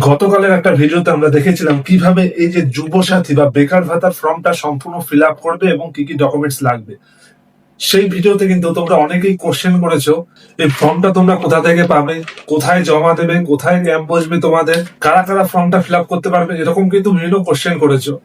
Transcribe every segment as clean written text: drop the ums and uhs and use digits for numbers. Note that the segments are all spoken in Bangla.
গতকালের একটা ভিডিওতে আমরা দেখেছিলাম কিভাবে এই যে যুবসাথী বা বেকার ভাতার ফর্মটা সম্পূর্ণ ফিল আপ করবে এবং কি কি ডকুমেন্টস লাগবে। সেই ভিডিওতে কিন্তু তোমরা অনেকেই কোশ্চেন করেছো, এই ফর্মটা তোমরা কোথা থেকে পাবে, কোথায় জমা দেবে, কোথায় ক্যাম্প বসবে তোমাদের, কারা কারা ফর্মটা ফিল আপ করতে পারবে, এরকম কিন্তু বিভিন্ন কোশ্চেন করেছো।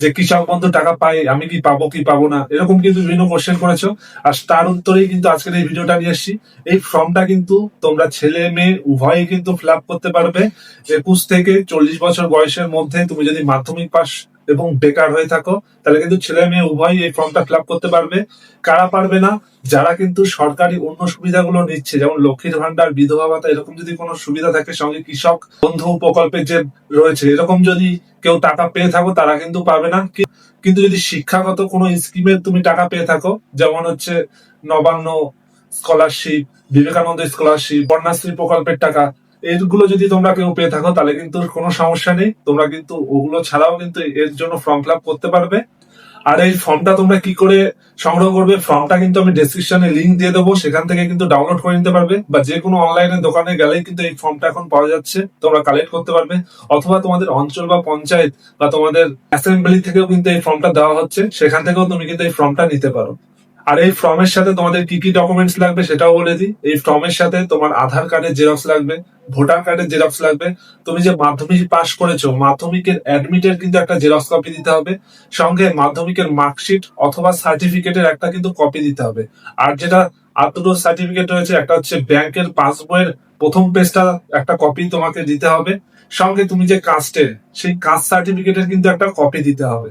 যে কৃষক বন্ধু টাকা পাই, আমি কি পাবো কি পাবো না, এরকম কিন্তু বিভিন্ন কোশ্চেন করেছো। আর তার উত্তরেই কিন্তু আজকের এই ভিডিওটা নিয়ে এসেছি। এই ফর্মটা কিন্তু তোমরা ছেলে মেয়ে উভয়ই কিন্তু ফিল আপ করতে পারবে। 21 থেকে 40 বছর বয়সের মধ্যে তুমি যদি মাধ্যমিক পাস এবং বেকার হয়ে থাকো, তাহলে কিন্তু ছেলে মেয়ে উভয়ই এই ফর্মটা ফিল আপ করতে পারবে। কারা পারবে না? যারা কিন্তু সরকারি অন্য সুবিধাগুলো নিচ্ছে, যেমন লক্ষ্মীর ভান্ডার, বিধবা ভাতা, এরকম যদি কোনো সুবিধা থাকে, সঙ্গে কৃষক বন্ধু প্রকল্পের যে রয়েছে, এরকম যদি কেউ টাকা পেয়ে থাকো, তারা কিন্তু পাবে না। কিন্তু যদি শিক্ষাগত কোনো স্কিমে তুমি টাকা পেয়ে থাকো, যেমন হচ্ছে নবান্ন স্কলারশিপ, বিবেকানন্দ স্কলারশিপ, কন্যাশ্রী প্রকল্পের টাকা, এগুলো যদি তোমরা কেউ পেয়ে থাকো, তাহলে কিন্তু কোনো সমস্যা নেই, তোমরা কিন্তু ওগুলো ছাড়াও কিন্তু এর জন্য ফর্ম ফিল আপ করতে পারবে। আর এই ফর্মটা তোমরা কি করে সংগ্রহ করবে, ফর্মটা কিন্তু আমি ডেসক্রিপশনে লিংক দিয়ে দেবো, সেখান থেকে কিন্তু ডাউনলোড করে নিতে পারবে, বা যে কোনো অনলাইনে দোকানে গেলেই কিন্তু এই ফর্মটা এখন পাওয়া যাচ্ছে, তোমরা কালেক্ট করতে পারবে। অথবা তোমাদের অঞ্চল বা পঞ্চায়েত বা তোমাদের অ্যাসেম্বলি থেকেও কিন্তু এই ফর্মটা দেওয়া হচ্ছে, সেখান থেকেও তুমি কিন্তু এই ফর্মটা নিতে পারো। আর এই ফর্মের সাথে তোমাদের কি কি ডকুমেন্টস লাগবে সেটাও বলে দিই। এই ফর্মের সাথে তোমার আধার কার্ডের জেরক্স লাগবে, ভোটার কার্ডের জেরক্স লাগবে, তুমি যে মাধ্যমিক পাস করেছো মাধ্যমিকের অ্যাডমিটের কিন্তু একটা জেরক্স কপি দিতে হবে, সঙ্গে মাধ্যমিকের মার্কশিট অথবা সার্টিফিকেটের একটা কিন্তু কপি দিতে হবে। আর যেটা আউটডোর সার্টিফিকেট রয়েছে, একটা হচ্ছে ব্যাংকের পাসবইয়ের প্রথম পেজটা একটা কপি তোমাকে দিতে হবে, সঙ্গে তুমি যে কাস্টের সেই কাস্ট সার্টিফিকেটের কিন্তু একটা কপি দিতে হবে।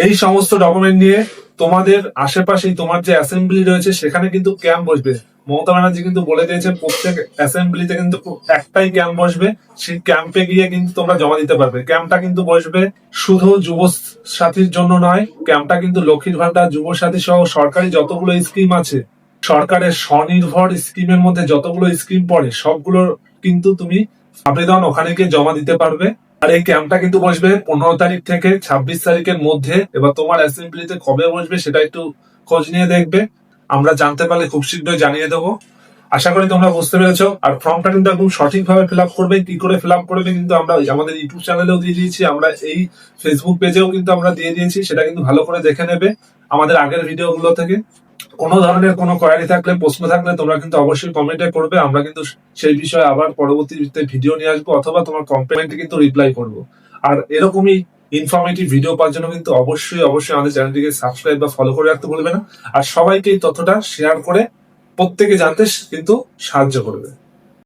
এই সমস্ত ডকুমেন্ট নিয়ে তোমাদের আশেপাশেই তোমার যে অ্যাসেম্বলি রয়েছে সেখানে কিন্তু ক্যাম্প বসবে। মমতা ব্যানার্জি কিন্তু বলে দিয়েছে প্রত্যেক অ্যাসেম্বলিতে কিন্তু একটাই ক্যাম্প বসবে, সেই ক্যাম্পে গিয়ে কিন্তু তোমরা জমা দিতে পারবে। ক্যাম্পটা কিন্তু বসবে শুধু যুব সাথীর জন্য নয়, ক্যাম্পটা কিন্তু লক্ষ্মীর ভান্ডার, যুব সাথী সহ সরকারি যতগুলো স্কিম আছে, সরকারের স্বনির্ভর স্কিমের মধ্যে যতগুলো স্কিম পড়ে, সবগুলোর কিন্তু তুমি আবেদন ওখানে গিয়ে জমা দিতে পারবে। আর এই ক্যাম্পটা কিন্তু বসবে 15 তারিখ থেকে 26 তারিখের মধ্যে। এবার তোমার অ্যাসেম্বলিতে কবে বসবে সেটা একটু খোঁজ নিয়ে দেখবে, আমরা জানতে পারলে খুব শীঘ্রই জানিয়ে দেবো। আশা করি তোমরা বুঝতে পেরেছো। আর ফর্মটা কিন্তু একদম সঠিকভাবে ফিল আপ করবে, কি করে ফিল আপ করবে কিন্তু আমরা আমাদের ইউটিউব চ্যানেলেও দিয়ে দিয়েছি, আমরা এই ফেসবুক পেজেও কিন্তু আমরা দিয়ে দিয়েছি, সেটা কিন্তু ভালো করে দেখে নেবে আমাদের আগের ভিডিওগুলো থেকে। কোনো ধরনের কোনো কোয়ারি থাকলে, প্রশ্ন থাকলে তোমরা কিন্তু অবশ্যই কমেন্টে করবে, আমরা কিন্তু সেই বিষয়ে আবার পরবর্তীতে ভিডিও নিয়ে আসবো, অথবা তোমার কমেন্টে কিন্তু রিপ্লাই করব। আর এরকমই ইনফরমেটিভ ভিডিও পাওয়ার জন্য কিন্তু অবশ্যই অবশ্যই আমাদের চ্যানেলটিকে সাবস্ক্রাইব বা ফলো করে রাখতে ভুলবে না। আর সবাইকে এই তথ্যটা শেয়ার করে প্রত্যেকে জানতে কিন্তু সাহায্য করবে।